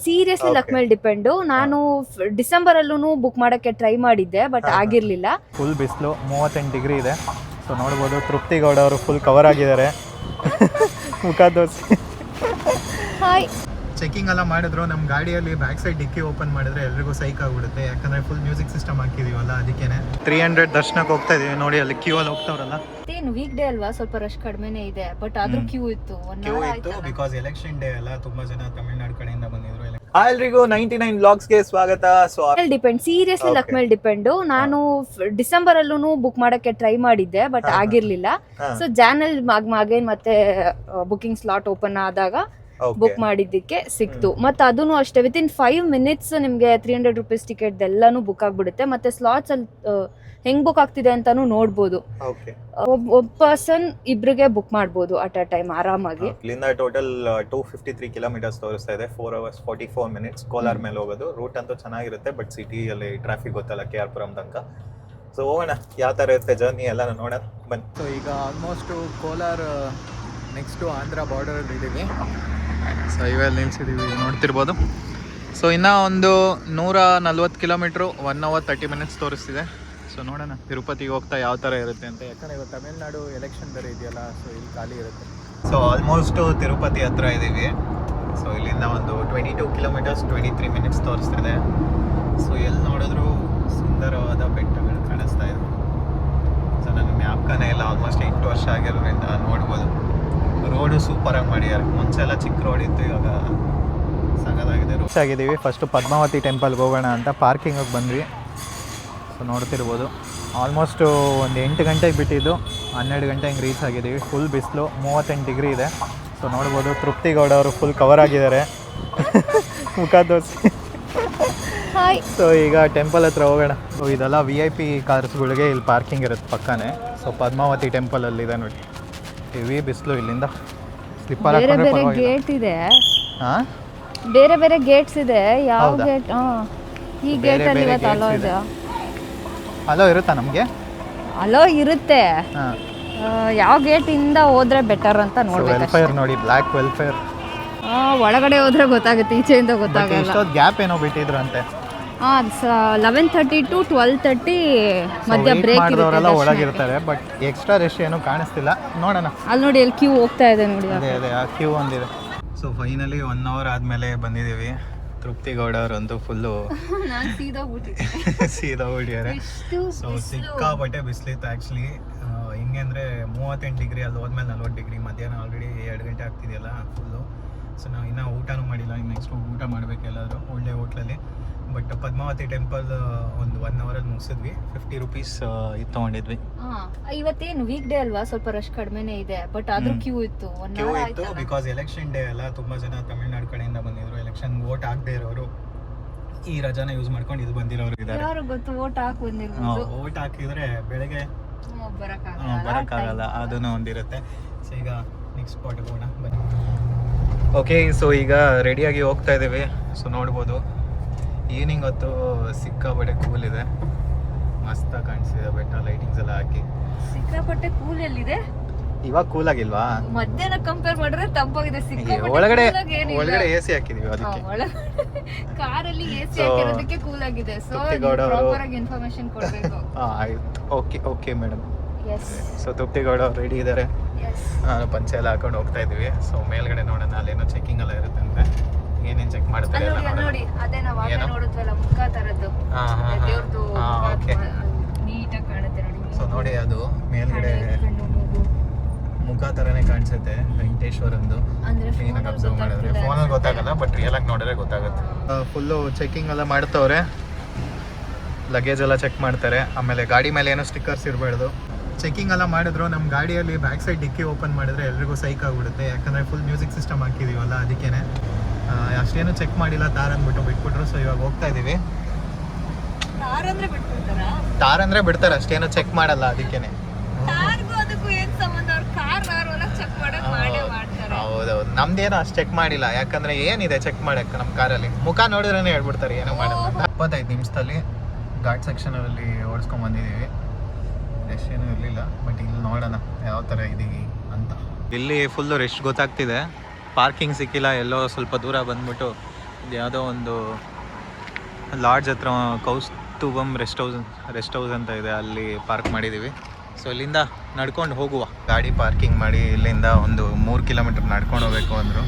Seriously luck ಮೇಲೆ depend. ನಾನು December ಅಲ್ಲೂ ಬುಕ್ ಮಾಡೋಕ್ಕೆ ಟ್ರೈ ಮಾಡಿದ್ದೆ, ಬಟ್ ಆಗಿರಲಿಲ್ಲ. ಫುಲ್ ಬಿಸಿಲು, 38 ಡಿಗ್ರಿ ಇದೆ. ಸೊ ನೋಡ್ಬೋದು ತೃಪ್ತಿ ಗೌಡ ಅವರು ಫುಲ್ ಕವರ್ ಆಗಿದ್ದಾರೆ. ಮುಖ ತೋರಿಸಿ. ಹಾಯ್. ಚೆಕಿಂಗ್ ಎಲ್ಲ ಮಾಡಿದ್ರು. ನಮ್ಮ ಗಾಡಿಯಲ್ಲಿ ಬ್ಯಾಕ್ ಸೈಡ್ ಡಿಕ್ಕಿ ಓಪನ್ ಮಾಡಿದ್ರೆ ಎಲ್ರಿಗೂ ಸೈಕ್ ಆಗಿಬಿಡುತ್ತೆ, ಯಾಕಂದರೆ ಫುಲ್ ಮ್ಯೂಸಿಕ್ ಸಿಸ್ಟಮ್ ಹಾಕಿದೀವಲ್ಲ, ಅದಕ್ಕೇ 300 ದರ್ಶನಕ್ಕೆ ಹೋಗ್ತಾ ಇದೀವಿ. ನೋಡಿ ಅಲ್ಲಿ ಕ್ಯೂ ಅಲ್ಲಿ ಹೋಗ್ತಾವ್ರಲ್ಲ. ಏನು ವೀಕ್ ಡೇ ಅಲ್ವಾ, ಸ್ವಲ್ಪ ರಶ್ ಕಡಿಮೆನೇ ಇದೆ, ಬಟ್ ಆದ್ರೂ ಕ್ಯೂ ಇತ್ತು. ಕ್ಯೂ ಇತ್ತು ಬಿಕಾಸ್ ಎಲೆಕ್ಷನ್ ಡೇ ಅಲ್ಲ, ತುಂಬಾ ಜನ ತಮಿಳ್ನಾಡು ಕಡೆಯಿಂದ ಬಂದಿದ್ರು. ಎಲ್ರಿಗೂ 99 ವ್ಲಾಗ್ಸ್ಗೆ ಸ್ವಾಗತ. ಸೊ ಡಿಪೆಂಡ್, ಸೀರಿಯಸ್ಲಿ ಲಕ್ ಮೇಲೆ ಡಿಪೆಂಡು. ನಾನು ಡಿಸೆಂಬರ್ ಅಲ್ಲೂ ಬುಕ್ ಮಾಡೋಕ್ಕೆ ಟ್ರೈ ಮಾಡಿದ್ದೆ, ಬಟ್ ಆಗಿರ್ಲಿಲ್ಲ. ಸೊ ಜಾನಲ್ಲಿ ಅಗೇನ್ ಮತ್ತೆ ಬುಕಿಂಗ್ ಸ್ಲಾಟ್ ಓಪನ್ ಆದಾಗ ಬುಕ್ ಮಾಡಿದ್ದಕ್ಕೆ ಸಿಕ್ತು. ಮತ್ತೆ ಅದೂ ಅಷ್ಟೇ, ವಿತಿನ್ 5 minutes ನಿಮಗೆ 300 rupees ಟಿಕೆಟ್ ಎಲ್ಲಾನು ಬುಕ್ ಆಗ್ಬಿಡುತ್ತೆ. ಮತ್ತೆ ಸ್ಲಾಟ್ಸ್ ಅಲ್ಲಿ ಹೆಂಗ್ ಬುಕ್ ಆಗ್ತಿದೆ ಅಂತಾನು ನೋಡ್ಬೋದು. ಒಬ್ಬ ಪರ್ಸನ್ ಇಬ್ರಿಗೆ ಬುಕ್ ಮಾಡ್ಬೋದು ಅಟ್ ಅ ಟೈಮ್ ಆರಾಮಾಗಿ. ಇಲ್ಲಿಂದ ಟೋಟಲ್ 253 ಕಿಲೋಮೀಟರ್ಸ್ ತೋರಿಸ್ತಾ ಇದೆ. 4 hours 44 minutes ಕೋಲಾರ್ ಮೇಲೆ ಹೋಗೋದು. ರೂಟ್ ಅಂತೂ ಚೆನ್ನಾಗಿರುತ್ತೆ, ಬಟ್ ಸಿಟಿಯಲ್ಲಿ ಟ್ರಾಫಿಕ್ ಗೊತ್ತಲ್ಲ KR ಪುರಂ ತನಕ. ಸೊ ಹೋಗೋಣ ಯಾವ ಥರ ಇರುತ್ತೆ ಜರ್ನಿ ಎಲ್ಲ ನೋಡೋಣ ಬನ್ನಿ. ಸೊ ಈಗ ಆಲ್ಮೋಸ್ಟ್ ಕೋಲಾರ್ ನೆಕ್ಸ್ಟು ಆಂಧ್ರ ಬಾರ್ಡರಲ್ಲಿ ಇದ್ದೀವಿ. ಸೊ ಇವೆಲ್ಲ ನಿಲ್ಸಿದ್ದೀವಿ, ನೋಡ್ತಿರ್ಬೋದು. ಸೊ ಇನ್ನೂ ಒಂದು 140 ಕಿಲೋಮೀಟ್ರು 1 hour 30 minutes ತೋರಿಸ್ತಿದೆ. ಸೊ ನೋಡೋಣ ತಿರುಪತಿಗೆ ಹೋಗ್ತಾ ಯಾವ ಥರ ಇರುತ್ತೆ ಅಂತ, ಯಾಕಂದರೆ ಇವತ್ತು ತಮಿಳ್ನಾಡು ಎಲೆಕ್ಷನ್ ಬೇರೆ ಇದೆಯಲ್ಲ, ಸೊ ಇಲ್ಲಿ ಖಾಲಿ ಇರುತ್ತೆ. ಸೊ ಆಲ್ಮೋಸ್ಟು ತಿರುಪತಿ ಹತ್ರ ಇದ್ದೀವಿ. ಸೊ ಇಲ್ಲಿಂದ ಒಂದು 22 ಕಿಲೋಮೀಟರ್ಸ್ 23 minutes ತೋರಿಸ್ತಿದೆ. ಸೊ ಎಲ್ಲಿ ನೋಡಿದ್ರು ಸುಂದರವಾದ ಬೆಟ್ಟಗಳು ಕಾಣಿಸ್ತಾ ಇದೆ. ಸೊ ನನಗೆ ಜ್ಞಾಪಕನೇ ಇಲ್ಲ, ಆಲ್ಮೋಸ್ಟ್ 8 ವರ್ಷ ಆಗಿರೋದ್ರಿಂದ ನೋಡ್ಬೋದು. ರೋಡು ಸೂಪರಾಗಿ ಮಾಡಿದ್ದಾರೆ. ಮುಂಚೆ ಎಲ್ಲ ಚಿಕ್ಕ ರೋಡ್ ಇತ್ತು, ಇವಾಗ ಸಗದಾಗಿದೆ. ರೀಚ್ ಆಗಿದ್ದೀವಿ. ಫಸ್ಟು ಪದ್ಮಾವತಿ ಟೆಂಪಲ್ಗೆ ಹೋಗೋಣ ಅಂತ ಪಾರ್ಕಿಂಗಿಗೆ ಬಂದ್ವಿ. ಸೊ ನೋಡ್ತಿರ್ಬೋದು ಆಲ್ಮೋಸ್ಟು ಒಂದು 8 ಗಂಟೆಗೆ ಬಿಟ್ಟಿದ್ದು 12 ಗಂಟೆ ಹಿಂಗೆ ರೀಚ್ ಆಗಿದ್ದೀವಿ. ಫುಲ್ ಬಿಸಿಲು, 38 ಡಿಗ್ರಿ ಇದೆ. ಸೊ ನೋಡ್ಬೋದು ತೃಪ್ತಿ ಗೌಡ ಅವರು ಫುಲ್ ಕವರ್ ಆಗಿದ್ದಾರೆ. ಮುಖ ತೋರಿಸಿ. ಹಾಯ್. ಸೊ ಈಗ ಟೆಂಪಲ್ ಹತ್ರ ಹೋಗೋಣ. ಸೊ ಇದೆಲ್ಲ VIP ಕಾರ್ಸ್ಗಳಿಗೆ ಇಲ್ಲಿ ಪಾರ್ಕಿಂಗ್ ಇರುತ್ತೆ ಪಕ್ಕನೇ. ಸೊ ಪದ್ಮಾವತಿ ಟೆಂಪಲಲ್ಲಿದೆ ನೋಡಿ. ಹೆವಿ ಬಿಸಿಲು, ಇಲ್ಲಿಂದ ಸ್ಲಿಪ್ಪರ್ ಹಾಕೊಂಡ್ರೆ ಪರವಾಗಿಲ್ಲ. ಗೇಟ್ ಇದೆ, ಹಾಂ ಬೇರೆ ಬೇರೆ ಗೇಟ್ಸ್ ಇದೆ. ಯಾವ ಗೇಟ್? ಈ ಗೇಟ್ ಅಲ್ಲಿ ಇವತ್ತು ಅಲೋ ಇದೆ. ಅಲೋ ಇರುತ್ತಾ ನಮಗೆ? ಅಲೋ ಇರುತ್ತೆ. ಹಾಂ, ಯಾವ ಗೇಟ್ ಇಂದ ಹೋದ್ರೆ ಬೆಟರ್ ಅಂತ ನೋಡ್ಬೇಕು. ವೆಲ್ಫೇರ್ ನೋಡಿ, ಬ್ಲ್ಯಾಕ್ ವೆಲ್ಫೇರ್. ಒಳಗಡೆ ಹೋದ್ರೆ ಗೊತ್ತಾಗುತ್ತೆ, ಈಚೆಯಿಂದ ಗೊತ್ತಾಗಲ್ಲ. ಇಷ್ಟೊತ್ತು ಗ್ಯಾಪ್ ಏನೋ ಬಿಟ್ಟಿದ್ರು ಅಂತೆ. 11:30 to 12:30 ಮಧ್ಯ ಬ್ರೇಕ್ ಮಾಡಿದವರೆಲ್ಲ ಒಳಗಿರ್ತಾರೆ, ಬಟ್ ಎಕ್ಸ್ಟ್ರಾ ರಶ್ ಏನೂ ಕಾಣಿಸ್ತಿಲ್ಲ. ನೋಡೋಣ. ಅಲ್ಲಿ ನೋಡಿ, ಅಲ್ಲಿ ಕ್ಯೂ ಹೋಗ್ತಾ ಇದೆ ನೋಡಿ. ಅದೇ ಆ ಕ್ಯೂ ಒಂದಿದೆ. ಸೊ ಫೈನಲಿ 1 hour ಆದಮೇಲೆ ಬಂದಿದ್ದೀವಿ. ತೃಪ್ತಿ ಗೌಡ ಅವರಂತೂ ಫುಲ್ಲು ಸೀದಾ ಬಿಟ್ಟಿದ್ದಾರೆ. ಸೊ ಸಿಕ್ಕಾಪಟ್ಟೆ ಬಿಸಿಲಿತ್ತು ಆ್ಯಕ್ಚುಲಿ. ಹಿಂಗೆ ಅಂದರೆ 38 ಡಿಗ್ರಿ, ಅಲ್ಲಿ ಹೋದ್ಮೇಲೆ 40 ಡಿಗ್ರಿ. ಮಧ್ಯಾಹ್ನ ಆಲ್ರೆಡಿ 2 ಗಂಟೆ ಆಗ್ತಿದೆಯಲ್ಲ ಫುಲ್ಲು. ಸೊ ನಾವು ಇನ್ನೂ ಊಟನೂ ಮಾಡಿಲ್ಲ, ಇನ್ನು ನೆಕ್ಸ್ಟ್ ಊಟ ಮಾಡಬೇಕು ಎಲ್ಲಾದರೂ ಒಳ್ಳೆ ಹೋಟ್ಲಲ್ಲಿ. ಬಟ್ ಪದ್ಮಾವತಿ ಟೆಂಪಲ್ ಒಂದು 1 ಅವರಲ್ಲಿ ಮುಗಿಸಿದ್ವಿ. 50 rupees ಇದು ತೊಗೊಂಡಿದ್ವಿ. ಇವತ್ತೇನು ವೀಕ್ ಡೇ ಅಲ್ವಾ, ಸ್ವಲ್ಪ ರಶ್ ಕಡಿಮೆನೇ ಇದೆ, ಬಟ್ ಆದ್ರೂ ಕ್ಯೂ ಇತ್ತು. ಕ್ಯೂ ಇತ್ತು ಬಿಕಾಸ್ ಎಲೆಕ್ಷನ್ ಡೇ ಅಲ್ಲ, ತುಂಬ ಜನ ತಮಿಳ್ನಾಡು ಕಡೆಯಿಂದ ಬಂದಿದ್ರು. ಎಲೆಕ್ಷನ್ ವೋಟ್ ಆಗದೆ ಇರೋರು ಈ ರಜಾನ ಯೂಸ್ ಮಾಡ್ಕೊಂಡು ಇದು ಬಂದಿರೋರು ಇದ್ದಾರೆ. ಯಾರು ಗೊತ್ತು, ವೋಟ್ ಹಾಕಿ ಬಂದಿರೋದು. ವೋಟ್ ಹಾಕಿದ್ರೆ ಬೆಳಗ್ಗೆ ಬರೋಕ್ಕಾಗಲ್ಲ, ಅದನ್ನು ಒಂದಿರುತ್ತೆ. ಸೊ ಈಗ ನೆಕ್ಸ್ಟ್ ಸ್ಪಾಟ್ಗೆ ಹೋಗೋಣ ಬನ್ನಿ. ಓಕೆ, ಸೊ ಈಗ ರೆಡಿಯಾಗಿ ಹೋಗ್ತಾ ಇದ್ದೀವಿ. ಸೊ ನೋಡ್ಬೋದು ಈವ್ನಿಂಗ್ ಹೊತ್ತು ಸಿಕ್ಕಾಪಟ್ಟೆ ಕೂಲ್ ಇದೆ, ಮಸ್ತಾಗಿ ಕಾಣಿಸ್ತಿದೆ ಬೆಟ್ಟ, ಲೈಟಿಂಗ್ಸ್ ಎಲ್ಲ ಹಾಕಿ. ಸಿಕ್ಕಾಪಟ್ಟೆ ಕೂಲ್ ಎಲ್ಲಿದೆ ಇವಾಗ ಕೂಲ್ ಆಗಿಲ್ವಾ? ಮಧ್ಯಾಹ್ನ ಕಂಪೇರ್ ಮಾಡಿದ್ರೆ ತಂಪಾಗಿದೆ. ಒಳಗಡೆ AC ಹಾಕಿದೀವಿ, ಅದಕ್ಕೆ ಕಾರಲ್ಲಿ AC ಹಾಕಿರೋದಕ್ಕೆ ಕೂಲ್ ಆಗಿದೆ. ಸೊ ಪ್ರಾಪರ್ ಆಗಿ ಇನ್ಫಾರ್ಮೇಶನ್ ಕೊಡಬೇಕು. ಆಯ್ತು, ಓಕೆ ಮೇಡಮ್. ಸೊ ತೃಪ್ತಿ ಗೌಡ ಅವ್ರು ರೆಡಿ ಇದ್ದಾರೆ. ನಾನು ಪಂಚೆ ಎಲ್ಲ ಹಾಕೊಂಡು ಹೋಗ್ತಾ ಇದೀವಿ. ಸೊ ಮೇಲ್ಗಡೆ ನೋಡೋಣ, ಅಲ್ಲೇನೋ ಚೆಕಿಂಗ್ ಎಲ್ಲ ಇರುತ್ತೆ ಅಂದ್ರೆ ಏನೇನು ಚೆಕ್ ಮಾಡ್ತಾರೆ ನೋಡಿ. ಅದೇ ನಾವು ಆಗ ನೋಡಿದ್ವಲ್ಲ ಮುಖ ತರದ್ದು, ದೇವ್ರದ್ದು ನೀಟಾಗಿ ಕಾಣುತ್ತೆ ನೋಡಿ. ಸೊ ನೋಡಿ, ಅದು ಮೇಲ್ಗಡೆ ಮುಖ ತರನೇ ಕಾಣಿಸುತ್ತೆ, ವೆಂಕಟೇಶ್ವರಂದು. ಕ್ಲೀನಾಗಿ ಅಬ್ಸರ್ವ್ ಮಾಡಿದ್ರೆ ಫೋನಲ್ಲಿ ಗೊತ್ತಾಗಲ್ಲ, ಬಟ್ ರಿಯಲ್ ಆಗಿ ನೋಡಿದ್ರೆ ಗೊತ್ತಾಗುತ್ತೆ. ಫುಲ್ಲು ಚೆಕಿಂಗ್ ಎಲ್ಲ ಮಾಡ್ತವ್ರೆ, ಲಗೇಜ್ ಎಲ್ಲ ಚೆಕ್ ಮಾಡ್ತಾರೆ. ಆಮೇಲೆ ಗಾಡಿ ಮೇಲೆ ಏನೋ ಸ್ಟಿಕ್ಕರ್ಸ್ ಇರಬಾರ್ದು. ಚೆಕಿಂಗ್ ಎಲ್ಲ ಮಾಡಿದ್ರು. ನಮ್ಮ ಗಾಡಿಯಲ್ಲಿ ಬ್ಯಾಕ್ ಸೈಡ್ ಡಿಕ್ಕಿ ಓಪನ್ ಮಾಡಿದ್ರೆ ಎಲ್ರಿಗೂ ಸೈಕ್ ಆಗಿಬಿಡುತ್ತೆ, ಯಾಕಂದರೆ ಫುಲ್ ಮ್ಯೂಸಿಕ್ ಸಿಸ್ಟಮ್ ಹಾಕಿದೀವಲ್ಲ, ಅದಕ್ಕೇ ಅಷ್ಟೇನು ಚೆಕ್ ಮಾಡಿಲ್ಲ. ತಾರ್ ಅಂದ್ಬಿಟ್ಟು ಬಿಟ್ಬಿಟ್ರು. ಸೊ ಇವಾಗ ಹೋಗ್ತಾ ಇದೀವಿ. ತಾರ್ ಅಂದ್ರೆ ಬಿಡ್ತಾರೆ, ಅಷ್ಟೇನು ಚೆಕ್ ಮಾಡಲ್ಲ, ಅದಕ್ಕೇನೆ. ಹೌದೌದು, ನಮ್ದೇನೋ ಅಷ್ಟು ಚೆಕ್ ಮಾಡಿಲ್ಲ, ಯಾಕಂದ್ರೆ ಏನಿದೆ ಚೆಕ್ ಮಾಡಕ್ಕೆ ನಮ್ಮ ಕಾರಲ್ಲಿ? ಮುಖ ನೋಡಿದ್ರೇನೆ ಹೇಳ್ಬಿಡ್ತಾರೆ, ಏನೋ ಮಾಡಲ್ಲ. 25 ನಿಮಿಷದಲ್ಲಿ ಘಾಟ್ ಸೆಕ್ಷನಲ್ಲಿ ಓಡಿಸ್ಕೊಂಡ್ ಬಂದಿದ್ದೀವಿ. ರಶ್ ಏನೂ ಇರಲಿಲ್ಲ, ಬಟ್ ಇಲ್ಲಿ ನೋಡೋಣ ಯಾವ ಥರ ಇದೀವಿ ಅಂತ. ಇಲ್ಲಿ ಫುಲ್ಲು ರಶ್ ಗೊತ್ತಾಗ್ತಿದೆ. ಪಾರ್ಕಿಂಗ್ ಸಿಕ್ಕಿಲ್ಲ, ಎಲ್ಲೋ ಸ್ವಲ್ಪ ದೂರ ಬಂದ್ಬಿಟ್ಟು ಇದು ಯಾವುದೋ ಒಂದು ಲಾಡ್ಜ್ ಹತ್ರ ಕೌಸ್ತುಭಂ ರೆಸ್ಟ್ ಹೌಸ್ ಅಂತ ಇದೆ, ಅಲ್ಲಿ ಪಾರ್ಕ್ ಮಾಡಿದ್ದೀವಿ. ಸೊ ಇಲ್ಲಿಂದ ನಡ್ಕೊಂಡು ಹೋಗುವ. ಗಾಡಿ ಪಾರ್ಕಿಂಗ್ ಮಾಡಿ ಇಲ್ಲಿಂದ ಒಂದು 3 ಕಿಲೋಮೀಟರ್ ನಡ್ಕೊಂಡು ಹೋಗ್ಬೇಕು ಅಂದರು.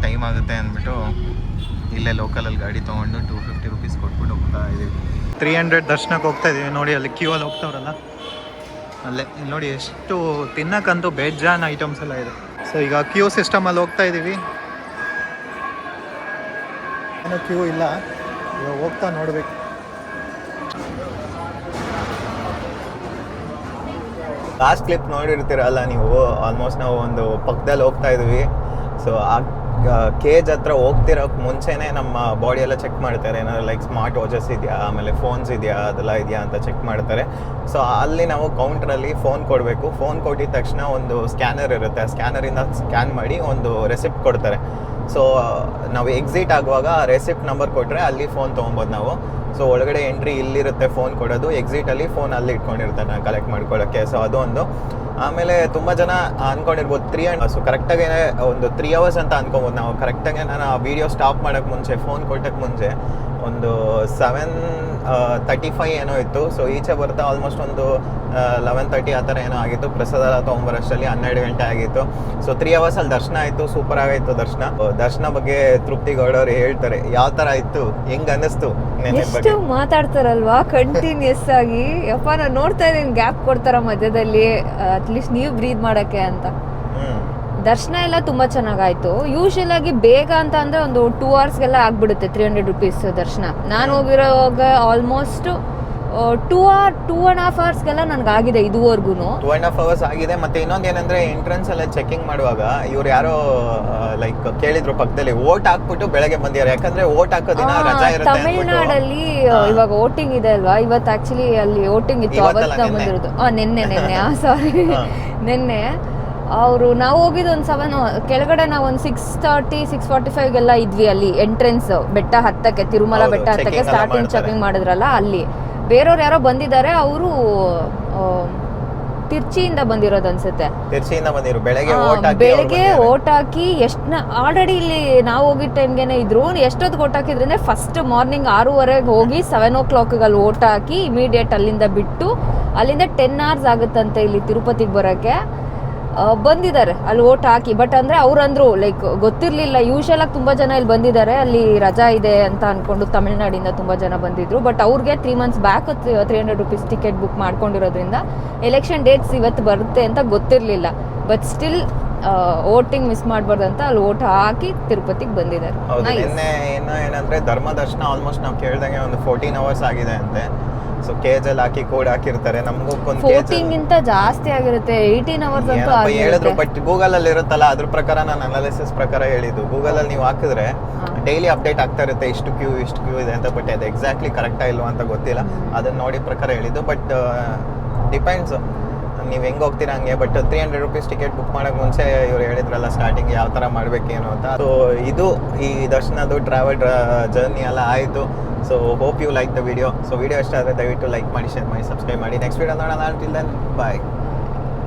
ಟೈಮ್ ಆಗುತ್ತೆ ಅಂದ್ಬಿಟ್ಟು ಇಲ್ಲೇ ಲೋಕಲಲ್ಲಿ ಗಾಡಿ ತೊಗೊಂಡು 250 ರುಪೀಸ್ ಕೊಟ್ಬಿಟ್ಟು ಹೋಗ್ತಾ ಇದ್ದೀವಿ. 300 ದರ್ಶನಕ್ಕೆ ಹೋಗ್ತಾ ಇದ್ದೀವಿ. ನೋಡಿ ಅಲ್ಲಿ ಕ್ಯೂ ಅಲ್ಲಿ ಹೋಗ್ತಾವ್ರಲ್ಲ ಅಲ್ಲೇ. ಇಲ್ಲಿ ನೋಡಿ ಎಷ್ಟು ತಿನ್ನಕ್ಕಂತೂ ಬೇಜಾನ್ ಐಟಮ್ಸ್ ಎಲ್ಲ ಇದೆ. ಸೊ ಈಗ ಕ್ಯೂ ಸಿಸ್ಟಮಲ್ಲಿ ಹೋಗ್ತಾ ಇದ್ದೀವಿ. ಏನೋ ಕ್ಯೂ ಇಲ್ಲ, ಇವಾಗ ಹೋಗ್ತಾ ನೋಡಬೇಕು. ಲಾಸ್ಟ್ ಕ್ಲಿಪ್ ನೋಡಿರ್ತೀರಲ್ಲ ನೀವು, ಆಲ್ಮೋಸ್ಟ್ ನಾವು ಒಂದು ಪಕ್ಕದಲ್ಲಿ ಹೋಗ್ತಾ ಇದ್ವಿ. ಸೊ ಆ ಕೇಜ್ ಹತ್ರ ಹೋಗ್ತಿರೋಕೆ ಮುಂಚೆನೇ ನಮ್ಮ ಬಾಡಿ ಎಲ್ಲ ಚೆಕ್ ಮಾಡ್ತಾರೆ, ಏನಾದ್ರು ಲೈಕ್ ಸ್ಮಾರ್ಟ್ ವಾಚಸ್ ಇದೆಯಾ, ಆಮೇಲೆ ಫೋನ್ಸ್ ಇದೆಯಾ, ಅದೆಲ್ಲ ಇದೆಯಾ ಅಂತ ಚೆಕ್ ಮಾಡ್ತಾರೆ. ಸೊ ಅಲ್ಲಿ ನಾವು ಕೌಂಟ್ರಲ್ಲಿ ಫೋನ್ ಕೊಡಬೇಕು. ಫೋನ್ ಕೊಟ್ಟಿದ ತಕ್ಷಣ ಒಂದು ಸ್ಕ್ಯಾನರ್ ಇರುತ್ತೆ, ಆ ಸ್ಕ್ಯಾನರಿಂದ ಸ್ಕ್ಯಾನ್ ಮಾಡಿ ಒಂದು ರೆಸಿಪ್ಟ್ ಕೊಡ್ತಾರೆ. ಸೊ ನಾವು ಎಕ್ಸಿಟ್ ಆಗುವಾಗ ಆ ರೆಸಿಪ್ಟ್ ನಂಬರ್ ಕೊಟ್ಟರೆ ಅಲ್ಲಿ ಫೋನ್ ತೊಗೊಬೋದು ನಾವು. ಸೊ ಒಳಗಡೆ ಎಂಟ್ರಿ ಇಲ್ಲಿರುತ್ತೆ ಫೋನ್ ಕೊಡೋದು, ಎಕ್ಸಿಟಲ್ಲಿ ಫೋನ್ ಅಲ್ಲಿ ಇಟ್ಕೊಂಡಿರ್ತಾರೆ ನಾನು ಕಲೆಕ್ಟ್ ಮಾಡ್ಕೊಳ್ಳೋಕ್ಕೆ. ಸೊ ಅದು ಒಂದು. ಆಮೇಲೆ ತುಂಬ ಜನ ಅಂದ್ಕೊಂಡಿರ್ಬೋದು 3 ಸೊ ಕರೆಕ್ಟಾಗಿ ಒಂದು 3 hours ಅಂತ ಅಂದ್ಕೊಬೋದು ನಾವು. ಕರೆಕ್ಟಾಗಿ ನಾನು ಆ ವಿಡಿಯೋ ಸ್ಟಾಪ್ ಮಾಡೋಕ್ಕೆ ಮುಂಚೆ, ಫೋನ್ ಕೊಟ್ಟಕ್ಕೆ ಮುಂಚೆ ಒಂದು 7:35 ಏನೋ ಇತ್ತು. ಸೊ ಈಚೆ ಬರ್ತಾ ಆಲ್ಮೋಸ್ಟ್ ಒಂದು 11:30 ಆ ಥರ ಏನೋ ಆಗಿತ್ತು. ಪ್ರಸಾದ ತೊಗೊಂಬರೋಷ್ಟರಲ್ಲಿ 12 ಗಂಟೆ ಆಗಿತ್ತು. ಸೊ 3 hours ಅಲ್ಲಿ ದರ್ಶನ ಆಯಿತು. ಸೂಪರ್ ಆಗಿತ್ತು ದರ್ಶನ ಬಗ್ಗೆ ತೃಪ್ತಿ ಗೌಡವ್ರು ಹೇಳ್ತಾರೆ ಯಾವ ಥರ ಇತ್ತು, ಹೆಂಗ್ ಅನ್ನಿಸ್ತು ನೆನ್ನೆ ಬಗ್ಗೆ. ಮಾತಾಡ್ತಾರಲ್ವಾ ಕಂಟಿನ್ಯೂಸ್ ಆಗಿ. ಯಪ್ಪ ನಾನು ನೋಡ್ತಾ ಇದ್ದೀನಿ ಗ್ಯಾಪ್ ಕೊಡ್ತಾರ ಮಧ್ಯದಲ್ಲಿ, ಅಟ್ಲೀಸ್ಟ್ ನೀವು ಬ್ರೀದ್ ಮಾಡಕ್ಕೆ ಅಂತ. ದರ್ಶನ ಎಲ್ಲ ತುಂಬಾ ಚೆನ್ನಾಗಾಯ್ತು. ಯೂಶಲ್ ಆಗಿ ಬೇಗ ಅಂತ ಅಂದ್ರೆ ಒಂದು 2 hours ಆಗ್ಬಿಡುತ್ತೆ 300 ರುಪೀಸ್ ದರ್ಶನ. ನಾನು ಹೋಗಿರೋವಾಗ ಆಲ್ಮೋಸ್ಟ್ 2.5 hours ನನ್ಗಾಗಿದೆ ಇದುವರೆಗೂ. 2.5 hours ಆಗಿದೆ. ಮತ್ತೆ ಇನ್ನೊಂದು ಏನಂದ್ರೆ ಎಂಟ್ರೆನ್ಸ್ ಎಲ್ಲ ಚೆಕಿಂಗ್ ಮಾಡುವಾಗ ಇವ್ರು ಯಾರೋ ಲೈಕ್ ಕೇಳಿದ್ರು ಪಕ್ಕದಲ್ಲಿ ವೋಟ್ ಹಾಕ್ಬಿಟ್ಟು ಬೆಳಗ್ಗೆ ಬಂದಿದ್ದಾರೆ, ಯಾಕಂದ್ರೆ ವೋಟ್ ಹಾಕೋ ದಿನ ರಜಾ ಇರುತ್ತೆ. ತಮಿಳ್ನಾಡಲ್ಲಿ ಇವಾಗ ವೋಟಿಂಗ್ ಇದೆ ಅಲ್ವಾ, ಇವತ್ತು ಆಕ್ಚುಲಿ ಅಲ್ಲಿ ವೋಟಿಂಗ್ ಇತ್ತು. ಅವತ್ತು ಬಂದಿರೋದು ನಿನ್ನೆ ಸಾರಿ ನಿನ್ನೆ. ನಾವು ಹೋಗಿದ್ದು ಒಂದು 7 ಕೆಳಗಡೆ ನಾವು ಒಂದು 6:30 6:45 ಇದ್ವಿ ಅಲ್ಲಿ ಎಂಟ್ರೆನ್ಸ್ ಬೆಟ್ಟ ಹತ್ತಕ್ಕೆ, ತಿರುಮಲ ಬೆಟ್ಟ ಹತ್ತಕ್ಕೆ ಸ್ಟಾರ್ಟಿಂಗ್ ಚೆಕಿಂಗ್ ಮಾಡಿದ್ರಲ್ಲ ಅಲ್ಲಿ. ಬೇರೆಯವ್ರು ಯಾರೋ ಬಂದಿದ್ದಾರೆ, ಅವರು ತಿರ್ಚಿಯಿಂದ ಬಂದಿರೋದು ಅನ್ಸುತ್ತೆ. ಬೆಳಗ್ಗೆ ಓಟ್ ಹಾಕಿ ಆಲ್ರೆಡಿ ಇಲ್ಲಿ ನಾವು ಹೋಗಿದ್ದ ಟೈಮ್ಗೆನೆ ಇದ್ರು. ಎಷ್ಟೊತ್ತು ಓಟ್ ಹಾಕಿದ್ರೆ ಫಸ್ಟ್ ಮಾರ್ನಿಂಗ್ 6:30 ಹೋಗಿ 7 o'clock ಅಲ್ಲಿ ಓಟ್ ಹಾಕಿ ಇಮಿಡಿಯೇಟ್ ಅಲ್ಲಿಂದ ಬಿಟ್ಟು, ಅಲ್ಲಿಂದ 10 hours ಆಗುತ್ತಂತೆ ಇಲ್ಲಿ ತಿರುಪತಿಗೆ ಬರೋಕ್ಕೆ. ಬಂದಿದ್ದಾರೆ ಅಲ್ಲಿ ಓಟ್ ಹಾಕಿ. ಬಟ್ ಅಂದ್ರೆ ಅವ್ರಂದ್ರು ಲೈಕ್ ಗೊತ್ತಿರ್ಲಿಲ್ಲ. ಯೂಶಲ್ ಆಗಿ ತುಂಬಾ ಜನ ಇಲ್ಲಿ ಬಂದಿದ್ದಾರೆ, ಅಲ್ಲಿ ರಜಾ ಇದೆ ಅಂತ ಅನ್ಕೊಂಡು ತಮಿಳ್ನಾಡಿಂದ ತುಂಬಾ ಜನ ಬಂದಿದ್ರು. ಬಟ್ ಅವ್ರಿಗೆ 3 months back 300 rupees ticket book ಮಾಡ್ಕೊಂಡಿರೋದ್ರಿಂದ ಎಲೆಕ್ಷನ್ ಡೇಟ್ಸ್ ಇವತ್ತು ಬರುತ್ತೆ ಅಂತ ಗೊತ್ತಿರ್ಲಿಲ್ಲ. ಬಟ್ ಸ್ಟಿಲ್ ವೋಟಿಂಗ್ ಮಿಸ್ ಮಾಡಬಾರ್ದು ಅಂತ ಅಲ್ಲಿ ಓಟ್ ಹಾಕಿ ತಿರುಪತಿಗೆ ಬಂದಿದ್ದಾರೆ. ಏನಂದ್ರೆ ಧರ್ಮ ದರ್ಶನ ಆಲ್ಮೋಸ್ಟ್ ನಾವು ಕೇಳ್ದಂಗೆ ಒಂದು 14 hours ಆಗಿದೆ ಅಂತೆ. ಸೊ ಕೇಜಲ್ಲಿ ಹಾಕಿ ಕೋಡ್ ಹಾಕಿರ್ತಾರೆ. ನಮಗೂ 14 ಗಿಂತ ಜಾಸ್ತಿ ಆಗಿರುತ್ತೆ, 18 hours ಅಂತೂ ಹೇಳಿದ್ರು. ಬಟ್ ಗೂಗಲ್ ಅಲ್ಲಿ ಇರುತ್ತಲ್ಲ, ಅದ್ರ ಪ್ರಕಾರ ನಾನು ಅನಾಲಿಸಿಸ್ ಪ್ರಕಾರ ಹೇಳಿದ್ದು. ಗೂಗಲ್ ಅಲ್ಲಿ ನೀವು ಹಾಕಿದ್ರೆ ಡೈಲಿ ಅಪ್ಡೇಟ್ ಆಗ್ತಾ ಇರುತ್ತೆ, ಇಷ್ಟು ಕ್ಯೂ ಇದೆ ಅಂತ. ಬಟ್ ಅದು ಎಕ್ಸಾಕ್ಟ್ಲಿ ಕರೆಕ್ಟಾ ಇಲ್ವಾ ಅಂತ ಗೊತ್ತಿಲ್ಲ, ಅದನ್ನ ನೋಡಿ ಪ್ರಕಾರ ಹೇಳಿದ್ದು. ಬಟ್ ಡಿಪೆಂಡ್ಸ್ ನೀವು ಹೆಂಗೆ ಹೋಗ್ತೀರಾ ಹಂಗೆ. ಬಟ್ 300 ರುಪೀಸ್ ಟಿಕೆಟ್ ಬುಕ್ ಮಾಡೋಕೆ ಮುಂಚೆ ಇವ್ರು ಹೇಳಿದ್ರಲ್ಲ ಸ್ಟಾರ್ಟಿಂಗ್ ಯಾವ ಥರ ಮಾಡಬೇಕೇನು ಅಂತ. ಸೊ ಇದು ಈ ದರ್ಶನದ್ದು ಟ್ರಾವೆಲ್ ಜರ್ನಿ ಎಲ್ಲ ಆಯಿತು. So hope you like the video. So video ಇಷ್ಟ ಆದರೆ ದಯವಿಟ್ಟು ಲೈಕ್ ಮಾಡಿ, ಶೇರ್ ಮಾಡಿ, ಸಬ್ಸ್ಕ್ರೈಬ್ ಮಾಡಿ. ನೆಕ್ಸ್ಟ್ ವಿಡಿಯೋ ನೋಡೋಣ. ಟಿಲ್ ದೆನ್ ಬಾಯ್.